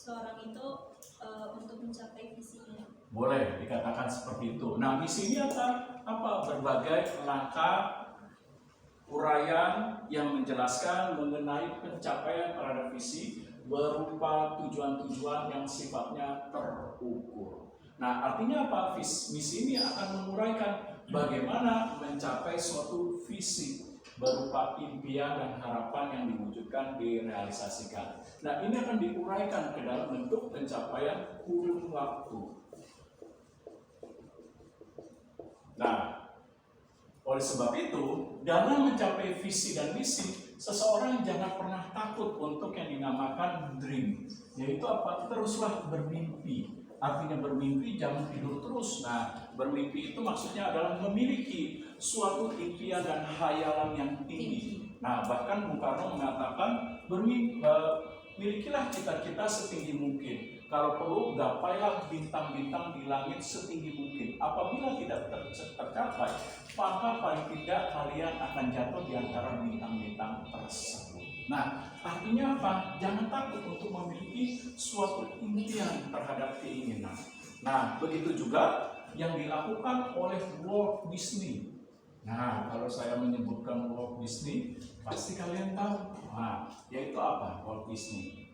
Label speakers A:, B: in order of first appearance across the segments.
A: seseorang itu untuk mencapai visinya?
B: Boleh dikatakan seperti itu. Nah, misi ini apa? Berbagai langkah uraian yang menjelaskan mengenai pencapaian terhadap visi berupa tujuan-tujuan yang sifatnya terukur. Nah, artinya apa? Misi ini akan menguraikan bagaimana mencapai suatu visi berupa impian dan harapan yang diwujudkan, direalisasikan. Nah, ini akan diuraikan ke dalam bentuk pencapaian kurun waktu. Nah, oleh sebab itu, dalam mencapai visi dan misi, seseorang jangan pernah takut untuk yang dinamakan dream, yaitu apa? Teruslah bermimpi. Artinya bermimpi, jangan tidur terus. Nah, bermimpi itu maksudnya adalah memiliki suatu impian dan khayalan yang tinggi. Nah, bahkan Bung Karno mengatakan milikilah cita-cita setinggi mungkin. Kalau perlu, gapailah bintang-bintang di langit setinggi mungkin. Apabila tidak tercapai, maka paling tidak kalian akan jatuh di antara bintang-bintang tersebut. Nah, artinya apa? Jangan takut untuk memiliki suatu impian terhadap keinginan. Nah, begitu juga yang dilakukan oleh Walt Disney. Nah, kalau saya menyebutkan Walt Disney, pasti kalian tahu. Nah, yaitu apa Walt Disney?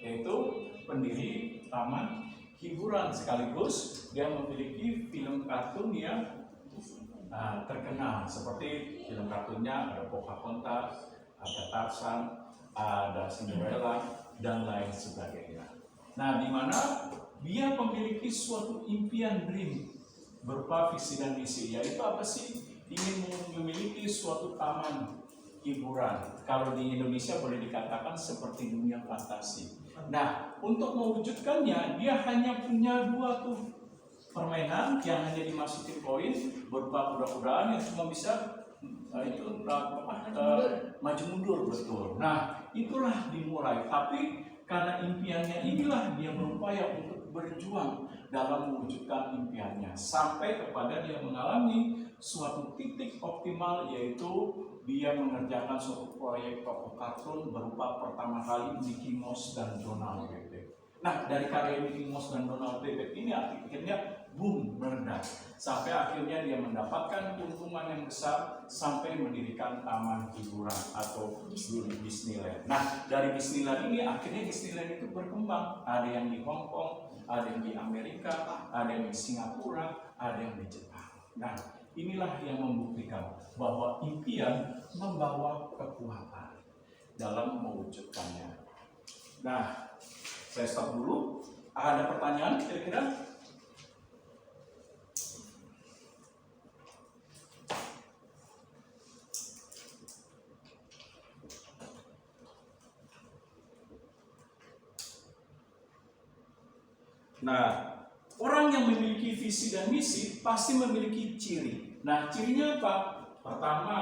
B: Yaitu pendiri taman hiburan, sekaligus dia memiliki film kartun yang terkenal, seperti film kartunnya ada Pocahontas, ada Tarzan, ada Cinderella, dan lain sebagainya. Nah, di mana dia memiliki suatu impian dream berupa visi dan misi, yaitu apa sih? Ingin memiliki suatu taman hiburan. Kalau di Indonesia boleh dikatakan seperti dunia fantasi. Nah, untuk mewujudkannya, dia hanya punya dua permainan yang hanya dimasukin koin berupa kuda-kudaan yang cuma bisa maju mundur, betul. Nah, itulah dimulai. Tapi karena impiannya inilah dia berupaya untuk berjuang dalam mewujudkan impiannya sampai kepada dia mengalami suatu titik optimal, yaitu dia mengerjakan suatu proyek tokoh kartun berupa pertama kali Mickey Mouse dan Donald Bebek. Nah, dari karya Mickey Mouse dan Donald Bebek ini akhirnya boom, meledak. Sampai akhirnya dia mendapatkan keuntungan yang besar sampai mendirikan taman hiburan atau Disneyland. Nah, dari Disneyland ini akhirnya Disneyland itu berkembang. Ada yang di Hong Kong, ada yang di Amerika, ada yang di Singapura, ada yang di Jepang. Nah, inilah yang membuktikan bahwa impian membawa kekuatan dalam mewujudkannya. Nah, saya stop dulu. Ada pertanyaan kira-kira? Nah, orang yang memiliki visi dan misi pasti memiliki ciri. Nah, cirinya apa? Pertama,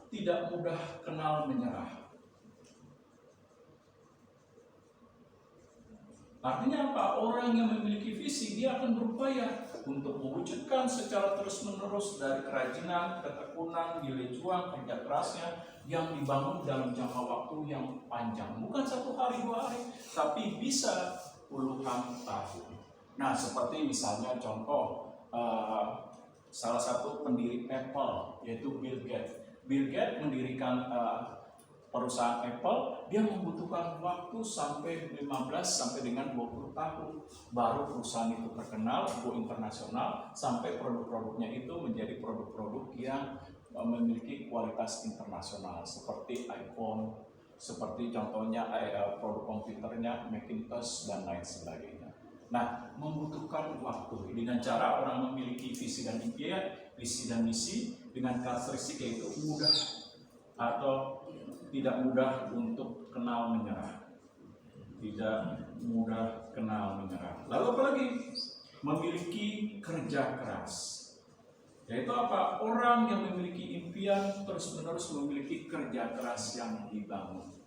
B: tidak mudah kenal menyerah. Artinya apa? Orang yang memiliki visi, dia akan berupaya untuk mewujudkan secara terus-menerus dari kerajinan, ketekunan, nilai juang, kerja kerasnya yang dibangun dalam jangka waktu yang panjang. Bukan 1 hari, 2 hari, tapi bisa puluhan tahun. Nah, seperti misalnya contoh salah satu pendiri Apple, yaitu Bill Gates. Bill Gates mendirikan perusahaan Apple, dia membutuhkan waktu sampai 15 sampai dengan 20 tahun baru perusahaan itu terkenal, go internasional, sampai produk-produknya itu menjadi produk-produk yang memiliki kualitas internasional seperti iPhone, seperti contohnya produk komputernya Macintosh dan lain sebagainya. Nah, membutuhkan waktu. Dengan cara orang memiliki visi dan impian, visi dan misi dengan karakteristik yaitu mudah atau tidak mudah untuk kenal menyerah. Tidak mudah kenal menyerah. Lalu apa lagi? Memiliki kerja keras. Yaitu apa? Orang yang memiliki impian terus-menerus memiliki kerja keras yang dibangun.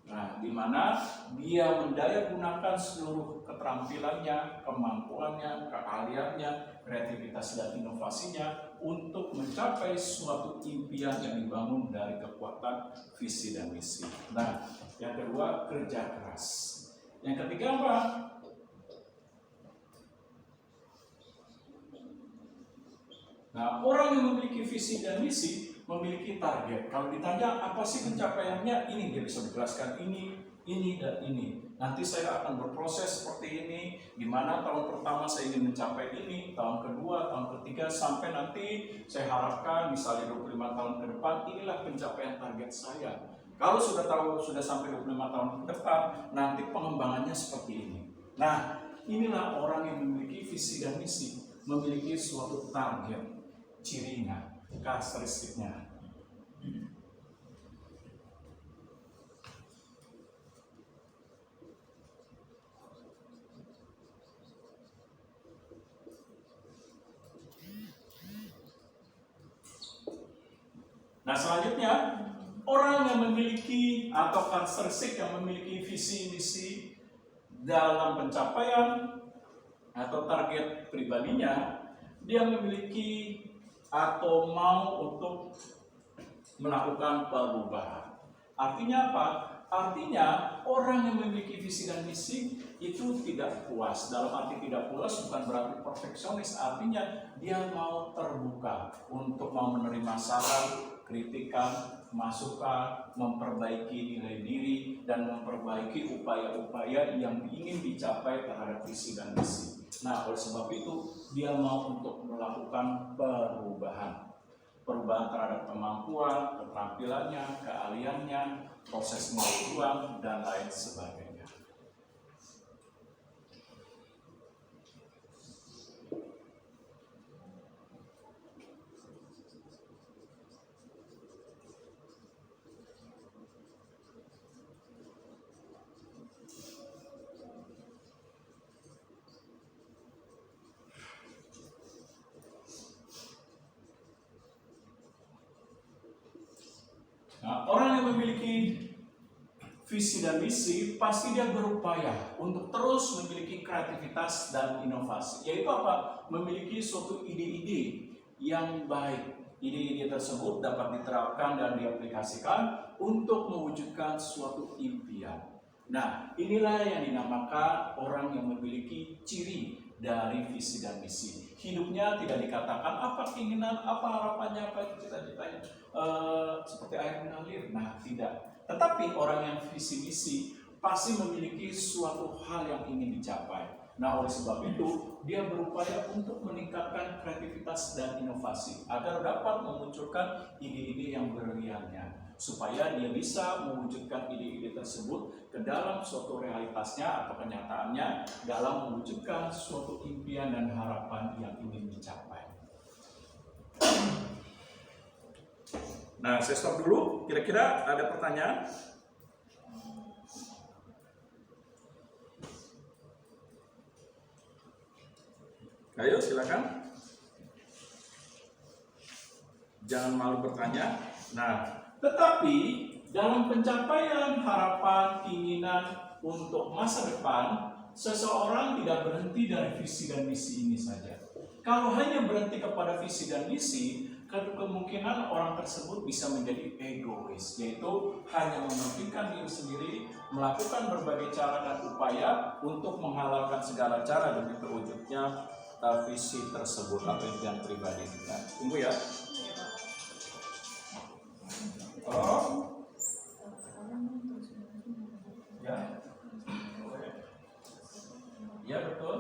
B: Nah, di mana dia mendayagunakan seluruh keterampilannya, kemampuannya, keahliannya, kreativitas dan inovasinya untuk mencapai suatu impian yang dibangun dari kekuatan visi dan misi. Nah, yang kedua, kerja keras. Yang ketiga apa? Nah, orang yang memiliki visi dan misi memiliki target. Kalau ditanya apa sih pencapaiannya, ini dia bisa menjelaskan ini dan ini. Nanti saya akan berproses seperti ini. Gimana tahun pertama saya ingin mencapai ini, tahun kedua, tahun ketiga, sampai nanti saya harapkan misalnya 25 tahun ke depan, inilah pencapaian target saya. Kalau sudah sampai 25 tahun ke depan, nanti pengembangannya seperti ini. Nah, inilah orang yang memiliki visi dan misi, memiliki suatu target, cirinya, karakteristiknya. Nah, selanjutnya, orang yang memiliki atau karakteristik yang memiliki visi misi dalam pencapaian atau target pribadinya, dia memiliki atau mau untuk melakukan perubahan. Artinya apa? Artinya orang yang memiliki visi dan misi itu tidak puas. Dalam arti tidak puas bukan berarti perfeksionis. Artinya dia mau terbuka untuk mau menerima saran, kritikan, masukan, memperbaiki nilai diri, dan memperbaiki upaya-upaya yang ingin dicapai terhadap visi dan misi. Nah, oleh sebab itu, dia mau untuk melakukan perubahan. Perubahan terhadap kemampuan, keterampilannya, keahliannya, proses nilai juang, dan lain sebagainya. Nah, orang yang memiliki visi dan misi pasti dia berupaya untuk terus memiliki kreativitas dan inovasi. Yaitu apa? Memiliki suatu ide-ide yang baik. Ide-ide tersebut dapat diterapkan dan diaplikasikan untuk mewujudkan suatu impian. Nah, inilah yang dinamakan orang yang memiliki ciri dari visi dan misi. Hidupnya tidak dikatakan apa keinginan, apa harapannya, apa cita-citanya, seperti air mengalir. Nah, tidak. Tetapi orang yang visi misi pasti memiliki suatu hal yang ingin dicapai. Nah, oleh sebab itu dia berupaya untuk meningkatkan kreativitas dan inovasi agar dapat memunculkan ide-ide yang briliannya, supaya dia bisa mewujudkan ide-ide tersebut ke dalam suatu realitasnya atau kenyataannya dalam mewujudkan suatu impian dan harapan yang ingin dicapai. Nah, saya stop dulu. Kira-kira ada pertanyaan? Ayo, silakan. Jangan malu bertanya. Nah, tetapi dalam pencapaian harapan, keinginan untuk masa depan, seseorang tidak berhenti dari visi dan misi ini saja. Kalau hanya berhenti kepada visi dan misi, kemungkinan orang tersebut bisa menjadi egois, yaitu hanya mementingkan diri sendiri, melakukan berbagai cara dan upaya untuk menghalalkan segala cara demi terwujudnya visi tersebut atau impian pribadi kita. Tunggu ya. Oh. Ya. Ya, betul.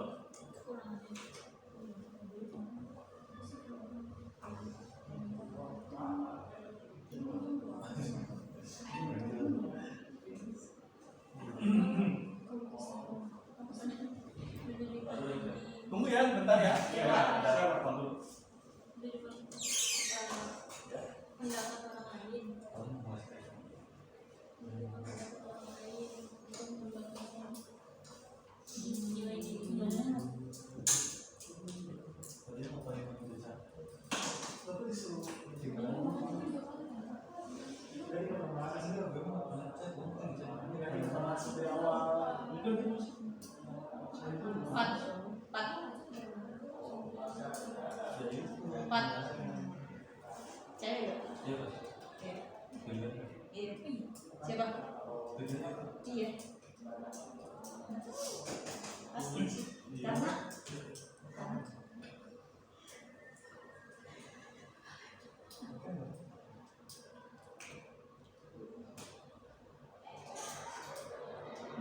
B: Tunggu ya, bentar ya. Ya, saya telepon dulu.
A: Pendapat orang lain. Nilai diri gimana?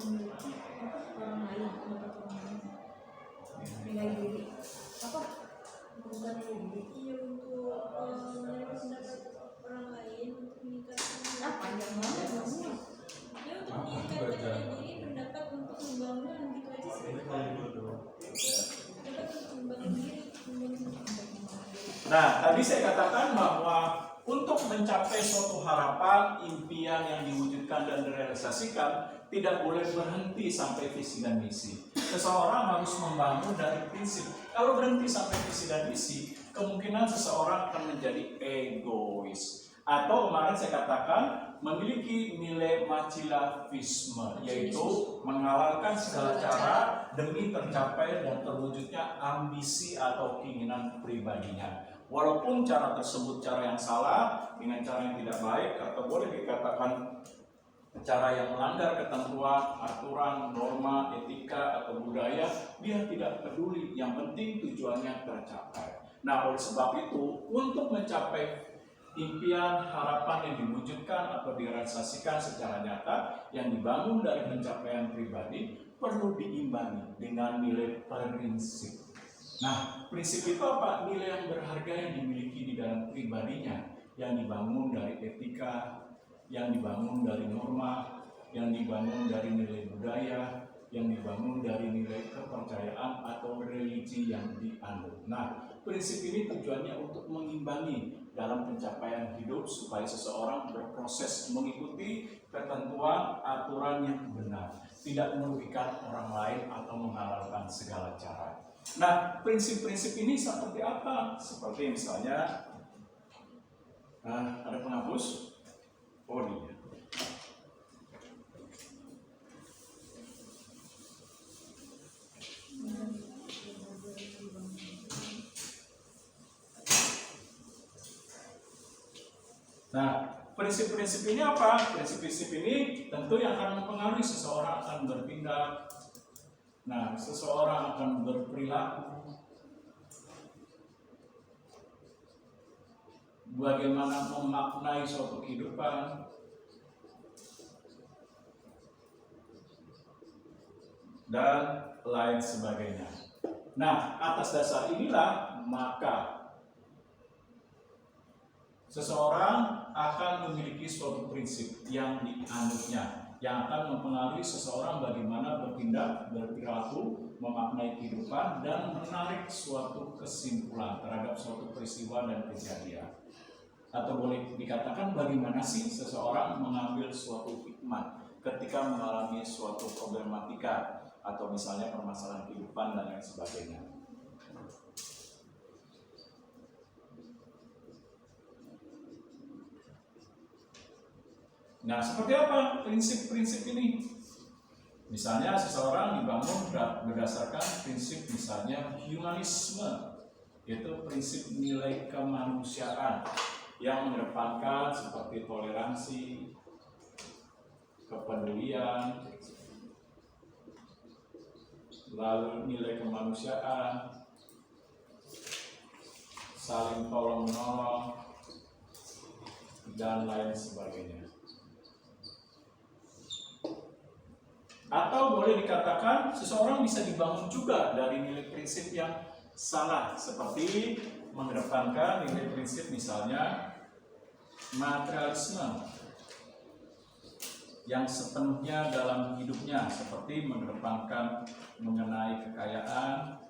A: memiliki orang lain, mendapat orang lain, nilai diri apa? Bukan nilai diri.
C: Iya, untuk menerima pendapat orang lain untuk meningkatkan
A: Ah, panjang banget ngomongnya.
C: ya, untuk meningkatkan nilai diri, pendapat untuk membangun gitu aja sih. Pendapat untuk membangun diri,
B: Nah, tadi saya katakan bahwa untuk mencapai suatu harapan, impian yang diwujudkan dan direalisasikan, tidak boleh berhenti sampai visi dan misi. Seseorang harus membangun dari prinsip. Kalau berhenti sampai visi dan misi, kemungkinan seseorang akan menjadi egois. Atau kemarin saya katakan, memiliki nilai machiavellisme, yaitu menghalalkan segala cara demi tercapai dan terwujudnya ambisi atau keinginan pribadinya. Walaupun cara tersebut cara yang salah, dengan cara yang tidak baik, atau boleh dikatakan cara yang melanggar ketentuan, aturan, norma, etika, atau budaya, dia tidak peduli. Yang penting tujuannya tercapai. Nah, oleh sebab itu, untuk mencapai impian, harapan yang diwujudkan atau direalisasikan secara nyata, yang dibangun dari pencapaian pribadi, perlu diimbangi dengan nilai prinsip. Nah, prinsip itu apa? Nilai yang berharga yang dimiliki di dalam pribadinya, yang dibangun dari etika, yang dibangun dari norma, yang dibangun dari nilai budaya, yang dibangun dari nilai kepercayaan atau religi yang dianut. Nah, prinsip ini tujuannya untuk mengimbangi dalam pencapaian hidup supaya seseorang berproses mengikuti ketentuan aturan yang benar, tidak merugikan orang lain atau menghalalkan segala cara. Nah, prinsip-prinsip ini seperti apa? Seperti misalnya, ada penghapus. Oh iya. Nah, prinsip-prinsip ini apa? Prinsip-prinsip ini tentu yang akan mempengaruhi seseorang akan bertindak. Nah, seseorang akan berperilaku, bagaimana memaknai suatu kehidupan, dan lain sebagainya. Nah, atas dasar inilah maka seseorang akan memiliki suatu prinsip yang dianutnya, yang akan mempengaruhi seseorang bagaimana bertindak, berperilaku, memaknai kehidupan, dan menarik suatu kesimpulan terhadap suatu peristiwa dan kejadian. Atau boleh dikatakan bagaimana sih seseorang mengambil suatu hikmah ketika mengalami suatu problematika atau misalnya permasalahan kehidupan dan lain sebagainya. Nah, seperti apa prinsip-prinsip ini? Misalnya seseorang dibangun berdasarkan prinsip misalnya humanisme, yaitu prinsip nilai kemanusiaan yang mengedepankan seperti toleransi, kepedulian, lalu nilai kemanusiaan, saling tolong-menolong, dan lain sebagainya. Atau boleh dikatakan seseorang bisa dibangun juga dari nilai prinsip yang salah, seperti mengedepankan nilai prinsip misalnya materialisme yang sepenuhnya dalam hidupnya, seperti mengedepankan mengenai kekayaan,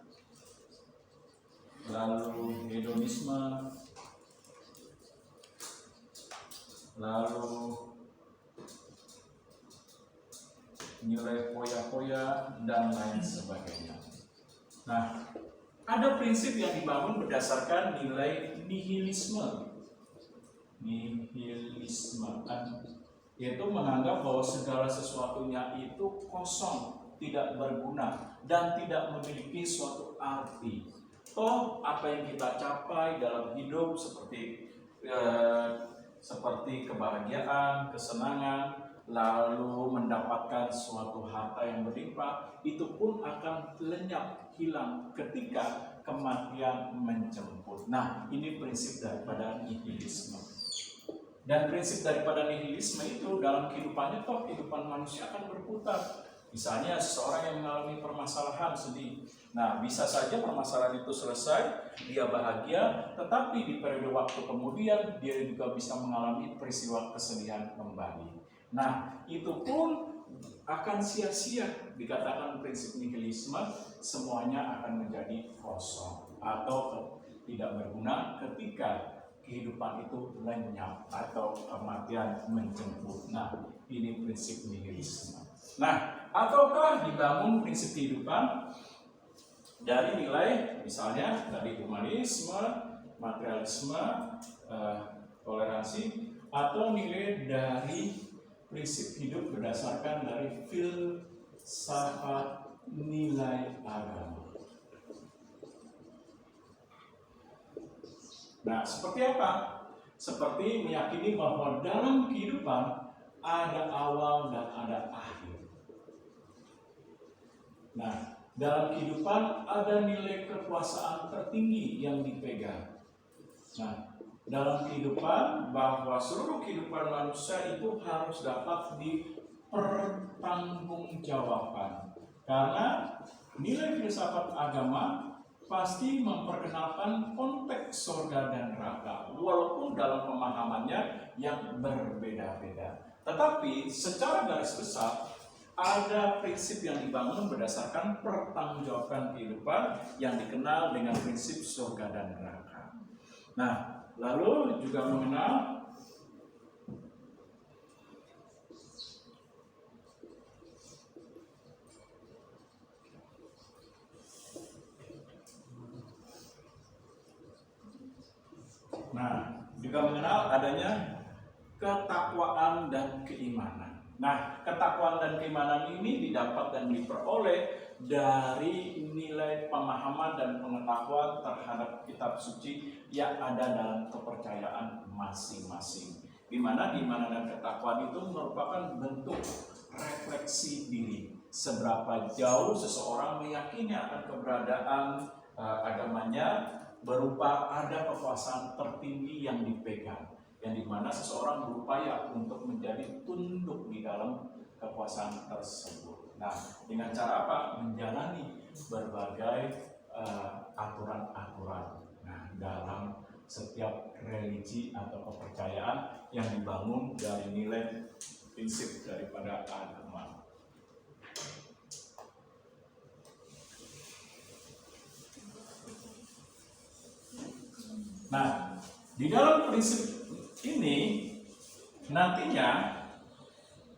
B: lalu hedonisme, lalu nilai poya-poya, dan lain sebagainya. Nah, ada prinsip yang dibangun berdasarkan nilai nihilisme. Nihilisme yaitu menganggap bahwa segala sesuatunya itu kosong, tidak berguna, dan tidak memiliki suatu arti. Toh apa yang kita capai dalam hidup seperti kebahagiaan, kesenangan, lalu mendapatkan suatu harta yang berlimpah, itu pun akan lenyap, hilang ketika kematian menjemput. Nah, ini prinsip daripada nihilisme. Dan prinsip daripada nihilisme itu dalam kehidupannya, toh kehidupan manusia akan berputar. Misalnya seseorang yang mengalami permasalahan sedih. Nah, bisa saja permasalahan itu selesai, dia bahagia, tetapi di periode waktu kemudian dia juga bisa mengalami peristiwa kesedihan kembali. Nah, itu pun akan sia-sia. Dikatakan prinsip nihilisme, semuanya akan menjadi kosong atau tidak berguna ketika kehidupan itu lenyap atau kematian menjemput. Nah, ini prinsip nihilisme. Nah, ataukah dibangun prinsip kehidupan dari nilai misalnya dari humanisme, materialisme, toleransi, atau nilai dari prinsip hidup berdasarkan dari filsafat nilai agama. Nah, seperti apa? Seperti meyakini bahwa dalam kehidupan ada awal dan ada akhir. Nah, dalam kehidupan ada nilai kekuasaan tertinggi yang dipegang. Nah, dalam kehidupan bahwa seluruh kehidupan manusia itu harus dapat dipertanggungjawabkan. Karena nilai filsafat agama pasti memperkenalkan konteks surga dan neraka, walaupun dalam pemahamannya yang berbeda-beda. Tetapi secara garis besar ada prinsip yang dibangun berdasarkan pertanggungjawaban kehidupan yang dikenal dengan prinsip surga dan neraka. Nah, lalu juga mengenal adanya ketakwaan dan keimanan. Nah, ketakwaan dan keimanan ini didapat dan diperoleh dari nilai pemahaman dan pengetahuan terhadap kitab suci yang ada dalam kepercayaan masing-masing. Di mana keimanan dan ketakwaan itu merupakan bentuk refleksi diri. Seberapa jauh seseorang meyakini akan keberadaan agamanya berupa ada kekuasaan tertinggi yang dipegang, yang dimana seseorang berupaya untuk menjadi tunduk di dalam kekuasaan tersebut. Nah, dengan cara apa? Menjalani berbagai aturan-aturan. Nah, dalam setiap religi atau kepercayaan yang dibangun dari nilai prinsip daripada agama. Nah, di dalam prinsip ini nantinya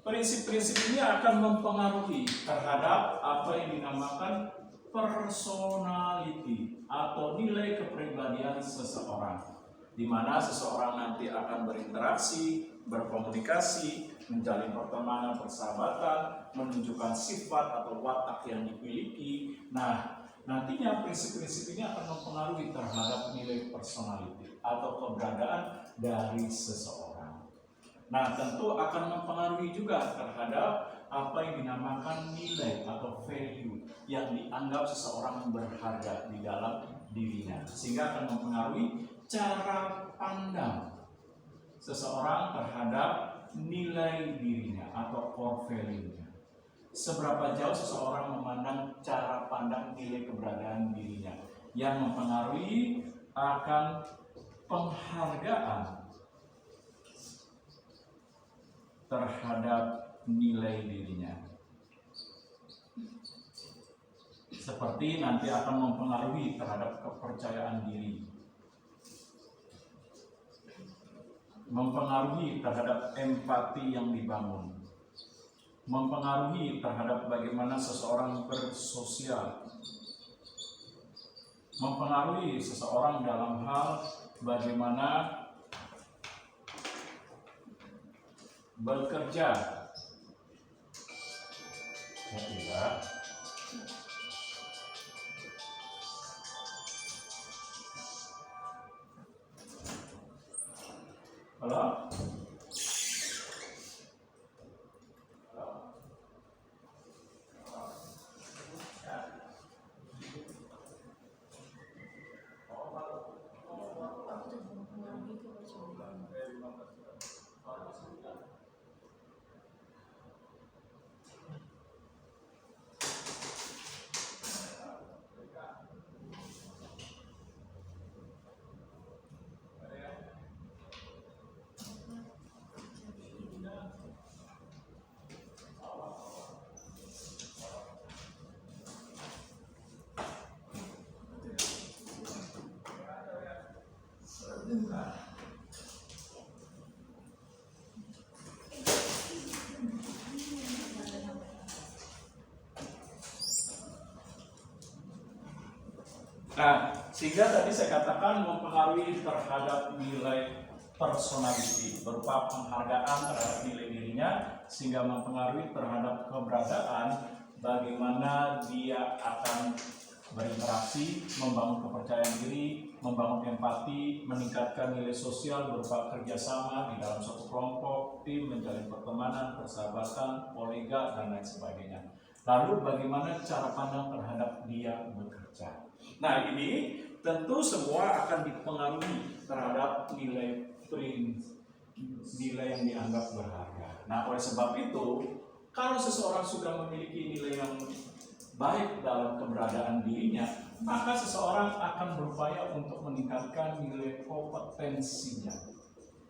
B: prinsip-prinsip ini akan mempengaruhi terhadap apa yang dinamakan personality atau nilai kepribadian seseorang, di mana seseorang nanti akan berinteraksi, berkomunikasi, menjalin pertemanan, persahabatan, menunjukkan sifat atau watak yang dimiliki. Nah, nantinya prinsip-prinsip ini akan mempengaruhi terhadap nilai personality atau keberadaan dari seseorang. Nah, tentu akan mempengaruhi juga terhadap apa yang dinamakan nilai atau value yang dianggap seseorang berharga di dalam dirinya, sehingga akan mempengaruhi cara pandang seseorang terhadap nilai dirinya atau core value-nya. Seberapa jauh seseorang memandang cara pandang nilai keberadaan dirinya yang mempengaruhi akan penghargaan terhadap nilai dirinya. Seperti nanti akan mempengaruhi terhadap kepercayaan diri, mempengaruhi terhadap empati yang dibangun, mempengaruhi terhadap bagaimana seseorang bersosial, mempengaruhi seseorang dalam hal bagaimana bekerja. Ya, tidak. Halo? Nah, sehingga tadi saya katakan mempengaruhi terhadap nilai personality berupa penghargaan terhadap nilai dirinya, sehingga mempengaruhi terhadap keberadaan bagaimana dia akan berinteraksi, membangun kepercayaan diri, membangun empati, meningkatkan nilai sosial berupa kerjasama di dalam suatu kelompok, tim, menjalin pertemanan, persahabatan, kolega, dan lain sebagainya. Lalu bagaimana cara pandang terhadap dia bekerja. Nah, ini tentu semua akan dipengaruhi terhadap nilai yang dianggap berharga. Nah, oleh sebab itu, kalau seseorang sudah memiliki nilai yang baik dalam keberadaan dirinya, maka seseorang akan berupaya untuk meningkatkan nilai kompetensinya,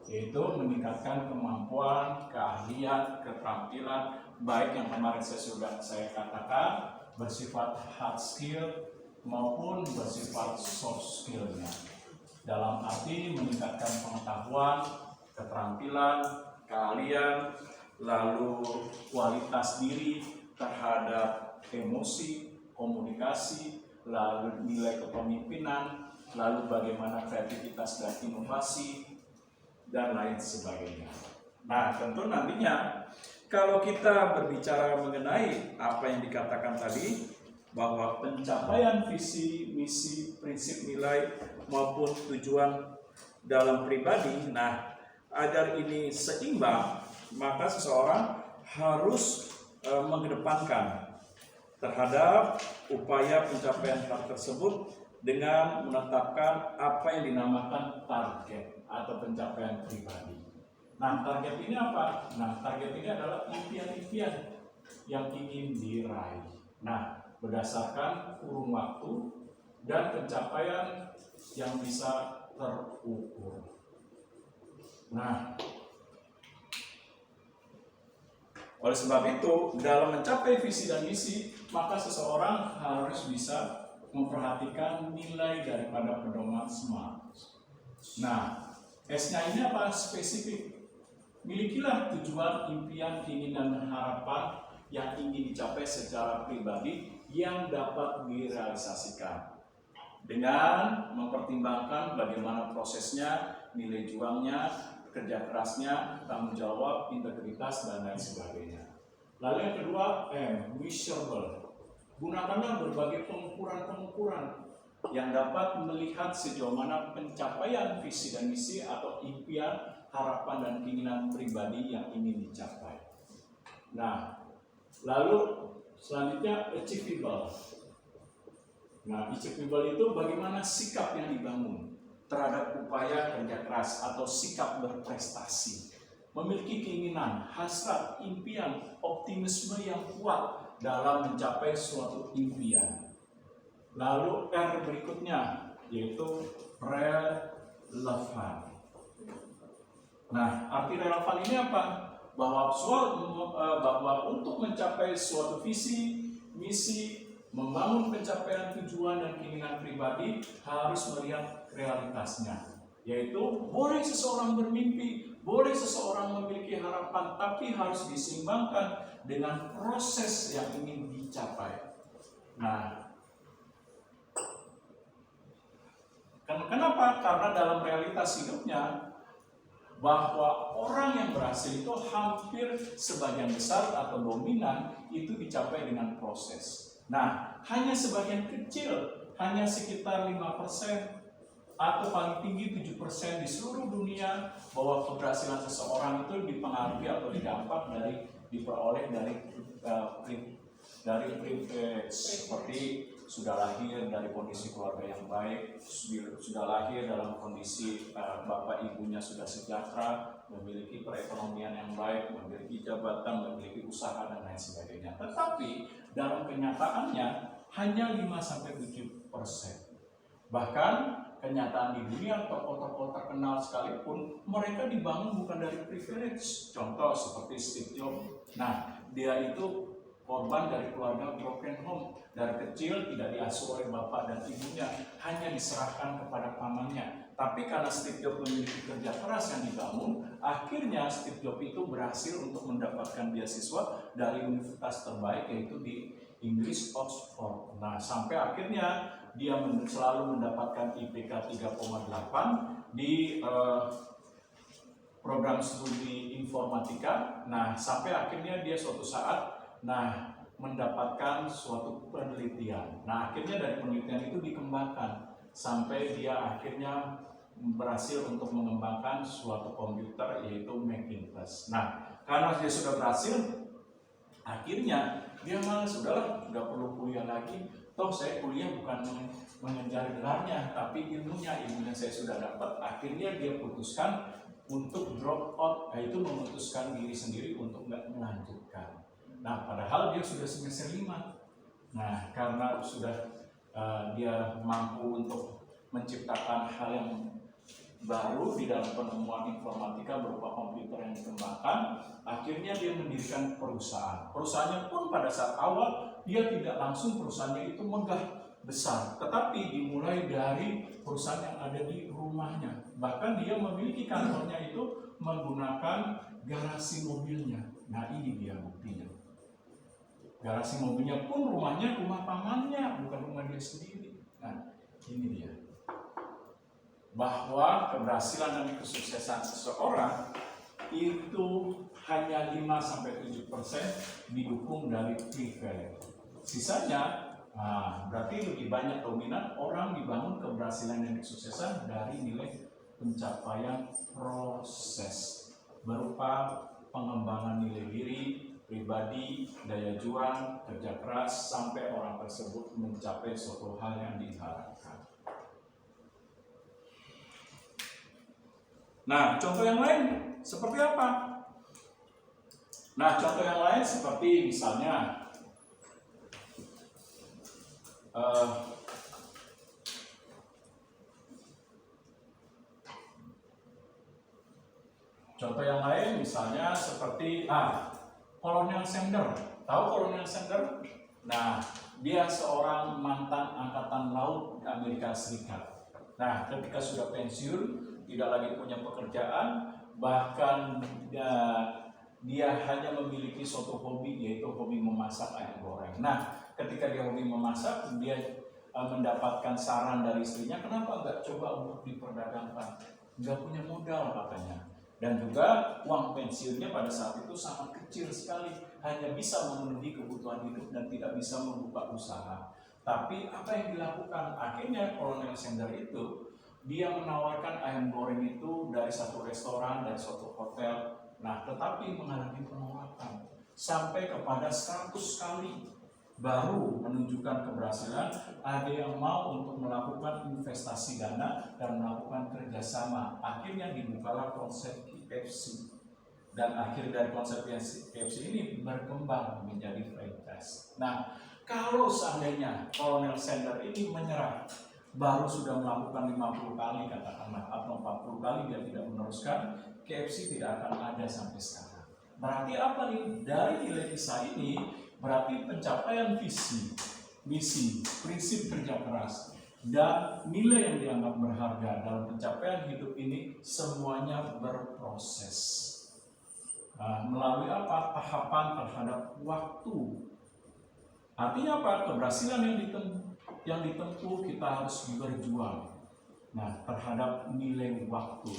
B: yaitu meningkatkan kemampuan, keahlian, keterampilan, baik yang kemarin saya katakan bersifat hard skill maupun bersifat soft skill-nya. Dalam arti meningkatkan pengetahuan, keterampilan, keahlian, lalu kualitas diri terhadap emosi, komunikasi, lalu nilai kepemimpinan, lalu bagaimana kreativitas dan inovasi, dan lain sebagainya. Nah, tentu nantinya kalau kita berbicara mengenai apa yang dikatakan tadi, bahwa pencapaian visi, misi, prinsip nilai maupun tujuan dalam pribadi, nah agar ini seimbang, maka seseorang harus mengedepankan terhadap upaya pencapaian hal tersebut dengan menetapkan apa yang dinamakan target atau pencapaian pribadi. Nah, target ini apa? Nah, target ini adalah impian-impian yang ingin diraih. Nah, berdasarkan kurun waktu dan pencapaian yang bisa terukur. Nah, oleh sebab itu, dalam mencapai visi dan misi, maka seseorang harus bisa memperhatikan nilai daripada pedoman SMART. Nah, S-nya ini apa? Spesifik. Milikilah tujuan, impian, keinginan, dan harapan yang ingin dicapai secara pribadi yang dapat direalisasikan dengan mempertimbangkan bagaimana prosesnya, nilai juangnya, kerja kerasnya, tanggung jawab, integritas, dan lain sebagainya. Lalu yang kedua, measurable. Gunakanlah berbagai pengukuran-pengukuran yang dapat melihat sejauh mana pencapaian visi dan misi atau impian, harapan, dan keinginan pribadi yang ingin dicapai. Nah, lalu selanjutnya achievable. Nah, achievable itu bagaimana sikap yang dibangun terhadap upaya kerja keras atau sikap berprestasi. Memiliki keinginan, hasrat, impian, optimisme yang kuat dalam mencapai suatu impian. Lalu R berikutnya yaitu relevan. Nah, arti relevan ini apa? Bahwa untuk mencapai suatu visi, misi, membangun pencapaian tujuan dan keinginan pribadi harus melihat realitasnya. Yaitu boleh seseorang bermimpi, boleh seseorang memiliki harapan, tapi harus diseimbangkan dengan proses yang ingin dicapai. Nah, kenapa? Karena dalam realitas hidupnya, bahwa orang yang berhasil itu hampir sebagian besar atau dominan itu dicapai dengan proses. Nah, hanya sebagian kecil, hanya sekitar 5% atau paling tinggi 7% di seluruh dunia bahwa keberhasilan seseorang itu dipengaruhi atau didampak diperoleh dari privilege, seperti sudah lahir dari kondisi keluarga yang baik, sudah lahir dalam kondisi bapak ibunya sudah sejahtera, memiliki perekonomian yang baik, memiliki jabatan, memiliki usaha, dan lain sebagainya. Tetapi dalam kenyataannya hanya 5-7%. Bahkan kenyataan di dunia, tokoh-tokoh terkenal sekalipun, mereka dibangun bukan dari privilege. Contoh seperti Steve Jobs. Nah, dia itu korban dari keluarga broken home. Dari kecil tidak diasuh oleh bapak dan ibunya, hanya diserahkan kepada pamannya. Tapi karena Steve Jobs memiliki kerja keras yang dibangun, akhirnya Steve Jobs itu berhasil untuk mendapatkan beasiswa dari universitas terbaik, yaitu di Inggris, Oxford. Nah, sampai akhirnya dia selalu mendapatkan IPK 3,8 di program studi informatika. Nah, sampai akhirnya dia suatu saat mendapatkan suatu penelitian. Nah, akhirnya dari penelitian itu dikembangkan sampai dia akhirnya berhasil untuk mengembangkan suatu komputer yaitu Macintosh. Nah, karena dia sudah berhasil, akhirnya dia malah sudahlah, nggak perlu kuliah lagi. Toh saya kuliah bukan mengejar gelarnya, tapi ilmunya saya sudah dapat. Akhirnya dia putuskan untuk drop out, yaitu memutuskan diri sendiri untuk nggak melanjutkan. Nah, padahal dia sudah semester 5. Nah, karena sudah dia mampu untuk menciptakan hal yang baru di dalam penemuan informatika berupa komputer yang dikembangkan, akhirnya dia mendirikan perusahaan. Perusahaannya pun pada saat awal dia tidak langsung perusahaannya itu megah besar, tetapi dimulai dari perusahaan yang ada di rumahnya. Bahkan dia memiliki kantornya itu menggunakan garasi mobilnya. Nah, ini dia buktinya. Garasi mobilnya pun rumahnya rumah pamannya, bukan rumah dia sendiri. Nah, ini dia. Bahwa keberhasilan dan kesuksesan seseorang itu hanya 5-7% didukung dari privilege. Sisanya, berarti lebih banyak dominan orang dibangun keberhasilan dan kesuksesan dari nilai pencapaian proses berupa pengembangan nilai diri, pribadi, daya juang, kerja keras, sampai orang tersebut mencapai suatu hal yang diharapkan. Nah, contoh yang lain seperti apa? Nah, contoh yang lain seperti misalnya Kolonel Sanders. Tahu Kolonel Sanders? Nah, dia seorang mantan angkatan laut di Amerika Serikat. Nah, ketika sudah pensiun, tidak lagi punya pekerjaan, bahkan dia hanya memiliki suatu hobi, yaitu hobi memasak ayam goreng. Nah, ketika dia hobi memasak, dia mendapatkan saran dari istrinya, kenapa nggak coba untuk diperdagangkan? Nggak punya modal katanya. Dan juga uang pensiunnya pada saat itu sangat kecil sekali, hanya bisa memenuhi kebutuhan hidup dan tidak bisa membuka usaha. Tapi apa yang dilakukan? Akhirnya Kolonel Sanders itu dia menawarkan ayam goreng itu dari satu restoran, dari suatu hotel. Nah, tetapi mengalami penolakan sampai kepada 100 kali baru menunjukkan keberhasilan. Ada yang mau untuk melakukan investasi dana dan melakukan kerjasama. Akhirnya dibukalah konsep KFC. Dan akhir dari konsep KFC ini berkembang menjadi franchise. Nah, kalau seandainya Kolonel Sanders ini menyerah, baru sudah melakukan 50 kali katakanlah atau 40 kali dia tidak meneruskan, KFC tidak akan ada sampai sekarang. Berarti apa nih? Dari nilai kisah ini berarti pencapaian visi, misi, prinsip kerja keras, dan nilai yang dianggap berharga dalam pencapaian hidup ini semuanya berproses. Melalui apa? Tahapan terhadap waktu. Artinya apa? Keberhasilan yang ditempuh kita harus berjuang. Nah, terhadap nilai waktu.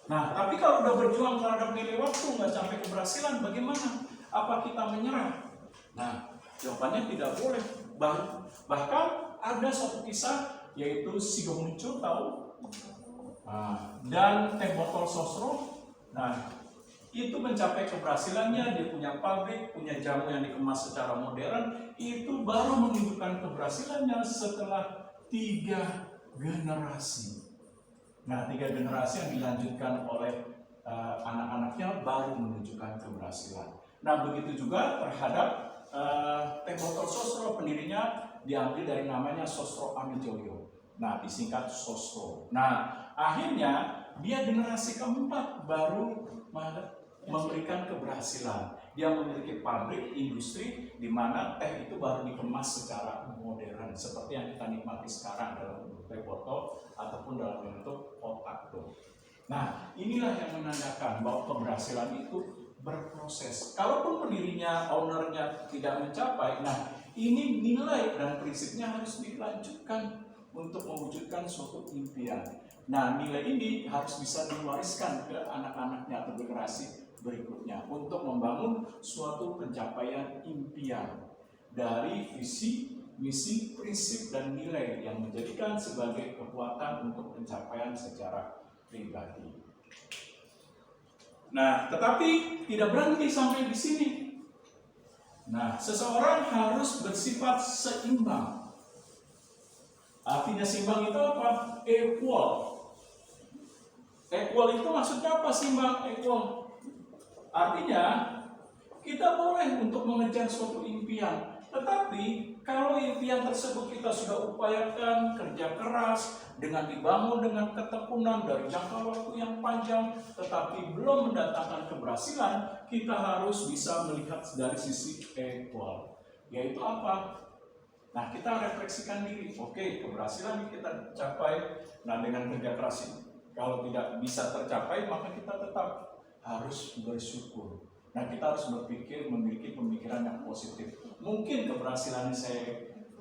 B: Nah, tapi kalau udah berjuang terhadap nilai waktu nggak sampai keberhasilan, bagaimana? Apa kita menyerah? Nah, jawabannya tidak boleh. Bahkan ada suatu kisah yaitu Sigo Muncul, tahu? Dan Teh Botol Sosro. Nah, itu mencapai keberhasilannya, dia punya pabrik, punya jamu yang dikemas secara modern, itu baru menunjukkan keberhasilannya setelah 3 generasi. Nah, 3 generasi yang dilanjutkan oleh anak-anaknya baru menunjukkan keberhasilan. Nah, begitu juga terhadap Teh Botol Sosro, pendirinya diambil dari namanya Sosro Amijoyo. Nah, disingkat Sosro. Nah, akhirnya dia generasi keempat baru memberikan keberhasilan. Dia memiliki pabrik, industri, di mana teh itu baru dikemas secara modern, seperti yang kita nikmati sekarang dalam bentuk teh botol ataupun dalam bentuk kotak tuh. Nah, inilah yang menandakan bahwa keberhasilan itu berproses. Kalaupun pendirinya, ownernya tidak mencapai, nah ini nilai dan prinsipnya harus dilanjutkan untuk mewujudkan suatu impian. Nah, nilai ini harus bisa diwariskan ke anak-anaknya atau generasi berikutnya untuk membangun suatu pencapaian impian dari visi, misi, prinsip, dan nilai yang menjadikan sebagai kekuatan untuk pencapaian secara pribadi. Nah, tetapi tidak berhenti sampai di sini. Nah, seseorang harus bersifat seimbang. Artinya seimbang itu apa? Equal. Equal itu maksudnya apa seimbang? Equal. Artinya kita boleh untuk mengejar suatu impian, tetapi kalau impian tersebut kita sudah upayakan, kerja keras, dengan dibangun dengan ketekunan dari jangka waktu yang panjang, tetapi belum mendatangkan keberhasilan, kita harus bisa melihat dari sisi equal. Yaitu apa? Nah, kita refleksikan diri. Oke, keberhasilan kita capai. Nah, dengan kerja keras ini, kalau tidak bisa tercapai, maka kita tetap harus bersyukur. Nah, kita harus berpikir, memiliki pemikiran yang positif. Mungkin keberhasilan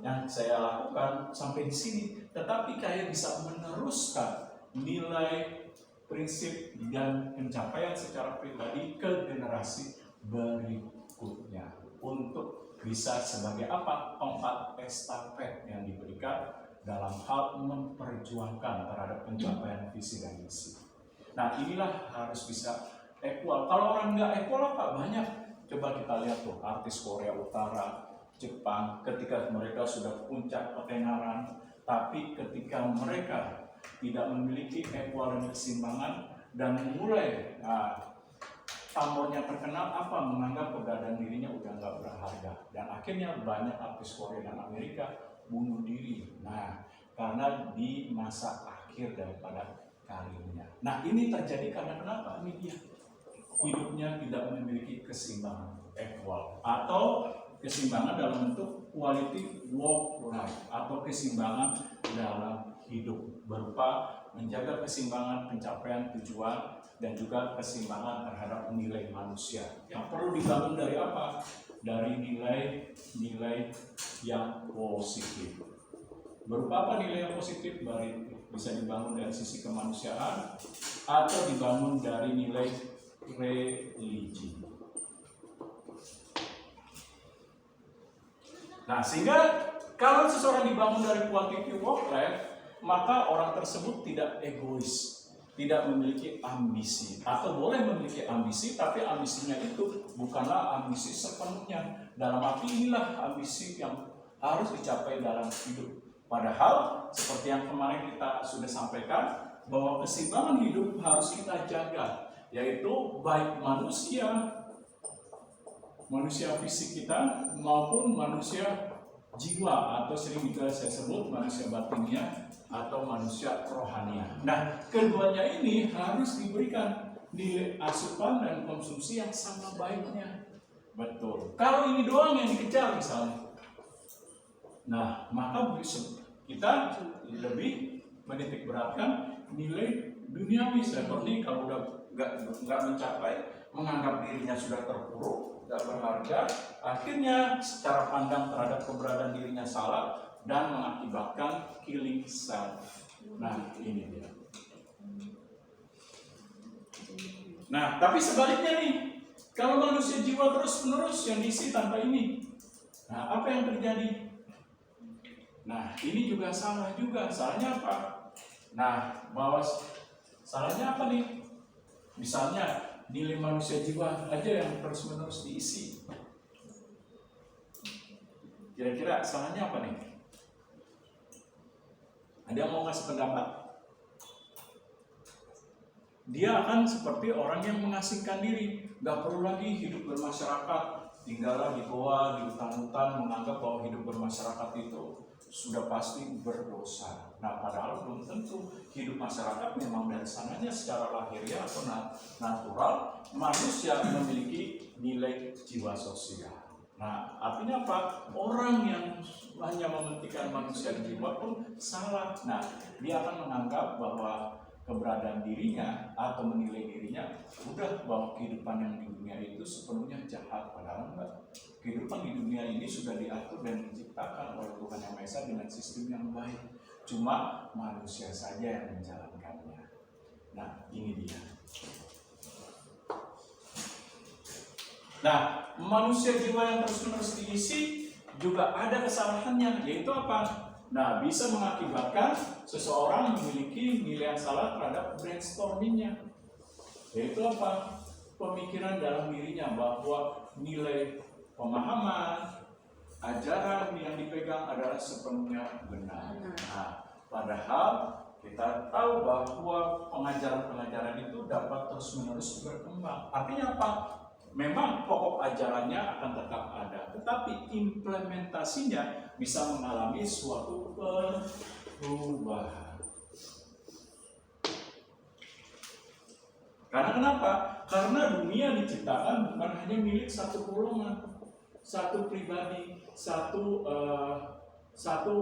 B: yang saya lakukan sampai di sini, tetapi saya bisa meneruskan nilai, prinsip, dan pencapaian secara pribadi ke generasi berikutnya untuk bisa sebagai apa? Tongkat estafet yang diberikan dalam hal memperjuangkan terhadap pencapaian visi dan misi. Nah, inilah harus bisa equal. Kalau orang nggak equal apa? Banyak. Coba kita lihat tuh artis Korea Utara, Jepang, ketika mereka sudah puncak ketenaran, tapi ketika mereka tidak memiliki equal dan keseimbangan dan mulai pamornya terkenal apa? Menganggap keberadaan dirinya udah nggak berharga, dan akhirnya banyak artis Korea dan Amerika bunuh diri. Nah, karena di masa akhir daripada karirnya. Nah, ini terjadi karena kenapa? Ini dia. Hidupnya tidak memiliki keseimbangan equal atau keseimbangan dalam bentuk quality work life atau keseimbangan dalam hidup berupa menjaga keseimbangan pencapaian tujuan dan juga keseimbangan terhadap nilai manusia yang perlu dibangun dari apa? Dari nilai-nilai yang positif. Berupa apa nilai yang positif? Bisa dibangun dari sisi kemanusiaan atau dibangun dari nilai religi. Nah, sehingga kalau seseorang dibangun dari quality work life, maka orang tersebut tidak egois, tidak memiliki ambisi, atau boleh memiliki ambisi, tapi ambisinya itu bukanlah ambisi sepenuhnya. Dalam arti inilah ambisi yang harus dicapai dalam hidup. Padahal seperti yang kemarin kita sudah sampaikan, bahwa keseimbangan hidup harus kita jaga, yaitu baik manusia fisik kita maupun manusia jiwa, atau sering juga saya sebut manusia batinnya atau manusia rohania. Nah, keduanya ini harus diberikan nilai asupan dan konsumsi yang sama baiknya. Betul. Kalau ini doang yang dikejar misalnya, nah maka kita lebih menitik beratkan nilai duniawi, seperti kalau udah nggak mencapai, menganggap dirinya sudah terpuruk, tidak berharga, akhirnya secara pandang terhadap keberadaan dirinya salah dan mengakibatkan killing self. Nah, ini dia. Nah, tapi sebaliknya nih, kalau manusia jiwa terus-menerus yang diisi tanpa ini, nah apa yang terjadi? Nah, ini juga salah juga. Salahnya apa? Nah, salahnya apa nih? Misalnya nilai manusia jiwa aja yang terus-menerus diisi. Kira-kira salahnya apa nih? Ada yang mau ngasih pendapat? Dia akan seperti orang yang mengasingkan diri, nggak perlu lagi hidup bermasyarakat, tinggallah di goa, di hutan-hutan, menganggap bahwa hidup bermasyarakat itu sudah pasti berdosa. Nah, padahal belum tentu. Hidup masyarakat memang dari sananya secara lahiriah atau natural, manusia memiliki nilai jiwa sosial. Nah, artinya apa? Orang yang hanya mementingkan manusia jiwa pun salah. Nah, dia akan menganggap bahwa keberadaan dirinya atau menilai dirinya udah bahwa kehidupan yang di dunia itu sepenuhnya jahat, padahal enggak. Kehidupan di dunia ini sudah diatur dan diciptakan oleh Tuhan Yang Maha Esa dengan sistem yang baik. Cuma manusia saja yang menjalankannya. Nah, ini dia. Nah, manusia jiwa yang terus-menerus diisi juga ada kesalahannya, yaitu apa? Nah, bisa mengakibatkan seseorang memiliki nilai yang salah terhadap brainstormingnya. Yaitu apa? Pemikiran dalam dirinya bahwa nilai pemahaman, ajaran yang dipegang adalah sepenuhnya benar. Nah, padahal kita tahu bahwa pengajaran-pengajaran itu dapat terus-menerus berkembang. Artinya apa? Memang pokok ajarannya akan tetap ada, tetapi implementasinya bisa mengalami suatu perubahan. Karena kenapa? Karena dunia diciptakan bukan hanya milik satu golongan, satu pribadi, satu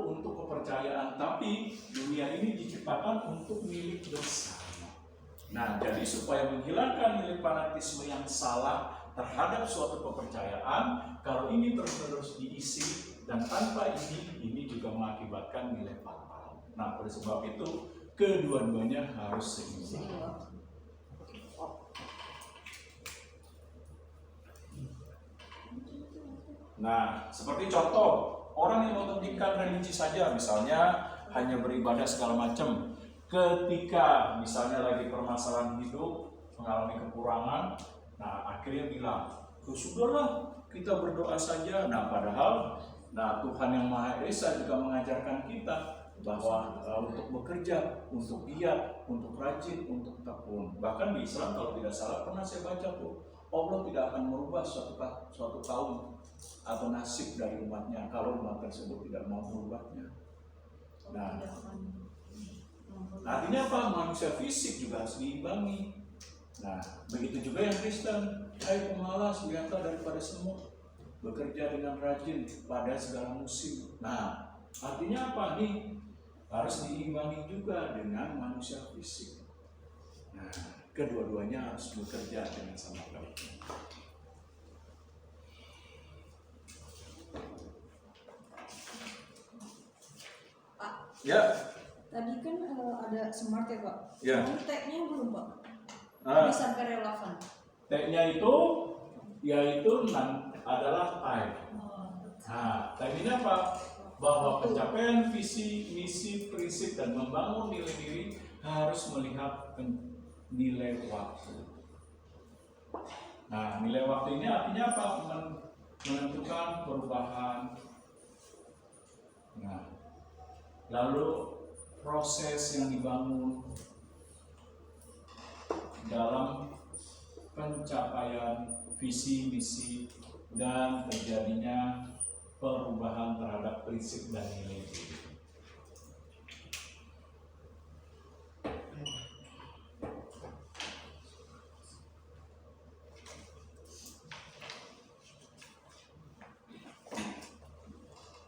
B: untuk kepercayaan, tapi dunia ini diciptakan untuk milik bersama. Nah, jadi supaya menghilangkan nilai fanatisme yang salah terhadap suatu kepercayaan, kalau ini terus-menerus diisi dan tanpa ini juga mengakibatkan nilai fatal. Nah, oleh sebab itu kedua-duanya harus seimbang. Nah, seperti contoh, orang yang mementingkan religi saja, misalnya hanya beribadah segala macam, ketika misalnya lagi permasalahan hidup, mengalami kekurangan, nah akhirnya bilang, sudahlah kita berdoa saja. Nah, padahal Tuhan Yang Maha Esa juga mengajarkan kita bahwa untuk bekerja, untuk giat, untuk rajin, untuk tekun. Bahkan di Islam kalau tidak salah pernah saya baca tuh, Allah tidak akan merubah suatu kaum atau nasib dari umatnya kalau umat tersebut tidak mau merubahnya. Nah, artinya apa? Manusia fisik juga harus diimbangi. Nah, begitu juga yang Kristen. Hai pemalas, lihatlah daripada semut, bekerja dengan rajin pada segala musim. Nah, artinya apa nih? Harus diimbangi juga dengan manusia fisik. Nah, kedua-duanya harus bekerja dengan sama baik.
A: Pak,
B: Ya.
A: tadi kan ada smart ya Pak?
B: Ya.
A: Ini tag-nya belum Pak?
B: Nah,
A: Sampai relevan.
B: tag-nya itu yaitu adalah type. Nah, type ini apa? Bahwa pencapaian visi, misi, prinsip, dan membangun nilai diri harus melihat nilai waktu. Nah, nilai waktu ini artinya apa? Menentukan perubahan. Nah, lalu proses yang dibangun dalam pencapaian visi, misi, dan terjadinya perubahan terhadap prinsip dan nilai diri.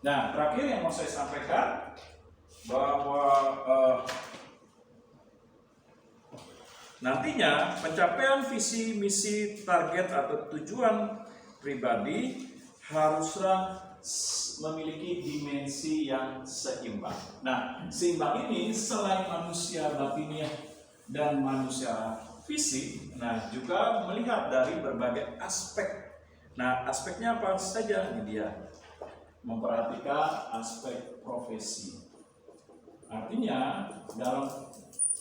B: Nah, terakhir yang mau saya sampaikan bahwa nantinya pencapaian visi, misi, target atau tujuan pribadi haruslah memiliki dimensi yang seimbang. Nah, seimbang ini selain manusia batiniah dan manusia fisik, nah juga melihat dari berbagai aspek. Nah, aspeknya apa saja? Ini dia. Memperhatikan aspek profesi. Artinya, dalam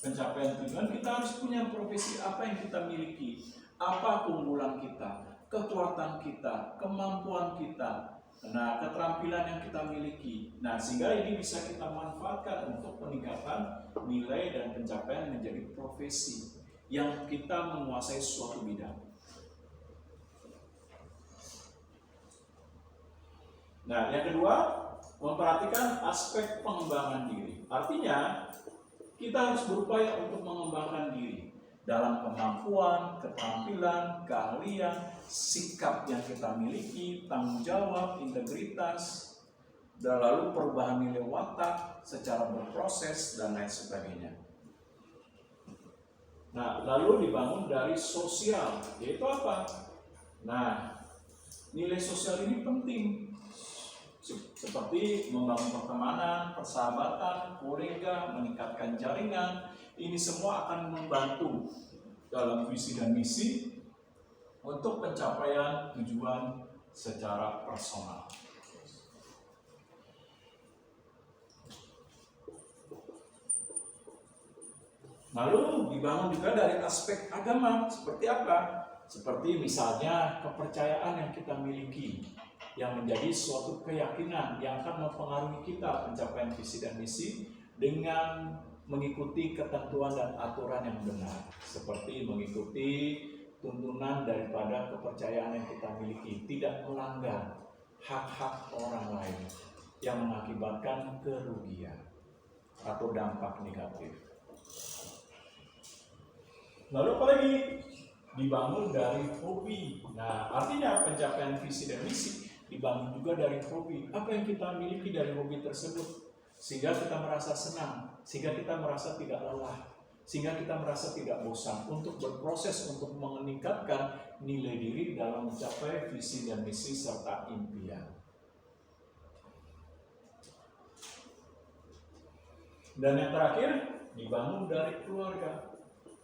B: pencapaian tujuan kita harus punya profesi apa yang kita miliki, apa keunggulan kita, kekuatan kita, kemampuan kita, nah keterampilan yang kita miliki. Nah, sehingga ini bisa kita manfaatkan untuk peningkatan nilai dan pencapaian menjadi profesi yang kita menguasai suatu bidang. Nah, yang kedua, memperhatikan aspek pengembangan diri. Artinya, kita harus berupaya untuk mengembangkan diri dalam kemampuan, keterampilan, keahlian, sikap yang kita miliki, tanggung jawab, integritas, dan lalu perubahan nilai watak secara berproses dan lain sebagainya. Nah, lalu dibangun dari sosial, yaitu apa? Nah, nilai sosial ini penting, seperti membangun pertemanan, persahabatan, kolega, meningkatkan jaringan. Ini semua akan membantu dalam visi dan misi untuk pencapaian tujuan secara personal. Lalu dibangun juga dari aspek agama, seperti apa? Seperti misalnya kepercayaan yang kita miliki, yang menjadi suatu keyakinan yang akan mempengaruhi kita pencapaian visi dan misi dengan mengikuti ketentuan dan aturan yang benar, seperti mengikuti tuntunan daripada kepercayaan yang kita miliki, tidak melanggar hak-hak orang lain yang mengakibatkan kerugian atau dampak negatif. Lalu apalagi? Dibangun dari hobi. Nah, artinya pencapaian visi dan misi dibangun juga dari hobi. Apa yang kita miliki dari hobi tersebut? Sehingga kita merasa senang, sehingga kita merasa tidak lelah, sehingga kita merasa tidak bosan untuk berproses untuk meningkatkan nilai diri dalam mencapai visi dan misi serta impian. Dan yang terakhir, dibangun dari keluarga.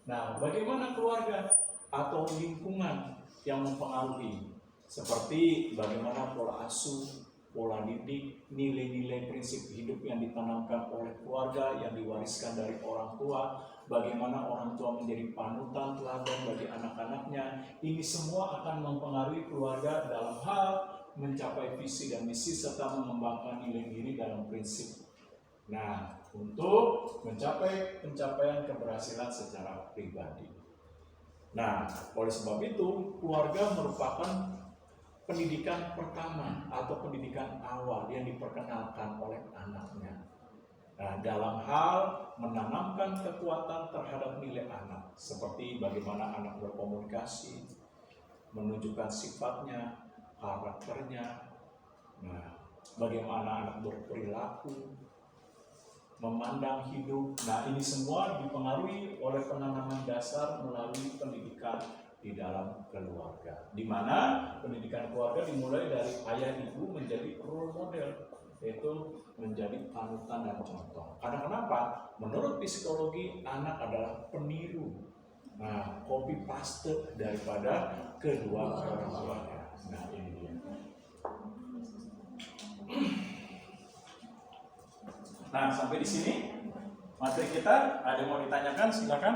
B: Nah, bagaimana keluarga atau lingkungan yang mempengaruhi? Seperti bagaimana pola asuh, pola didik, nilai-nilai prinsip hidup yang ditanamkan oleh keluarga, yang diwariskan dari orang tua, bagaimana orang tua menjadi panutan teladan bagi anak-anaknya. Ini semua akan mempengaruhi keluarga dalam hal mencapai visi dan misi serta mengembangkan nilai diri dalam prinsip. Nah, untuk mencapai pencapaian keberhasilan secara pribadi. Nah, oleh sebab itu, keluarga merupakan pendidikan pertama atau pendidikan awal yang diperkenalkan oleh anaknya. Nah, dalam hal menanamkan kekuatan terhadap nilai anak, seperti bagaimana anak berkomunikasi, menunjukkan sifatnya, karakternya, nah, bagaimana anak berperilaku, memandang hidup. Nah, ini semua dipengaruhi oleh penanaman dasar melalui pendidikan di dalam keluarga, di mana pendidikan keluarga dimulai dari ayah ibu menjadi role model, yaitu menjadi panutan dan contoh. Karena kenapa? Menurut psikologi, anak adalah peniru, nah, copy paste daripada kedua orang tuanya. Nah, ini dia. Nah, sampai di sini materi kita. Ada yang mau ditanyakan? Silakan.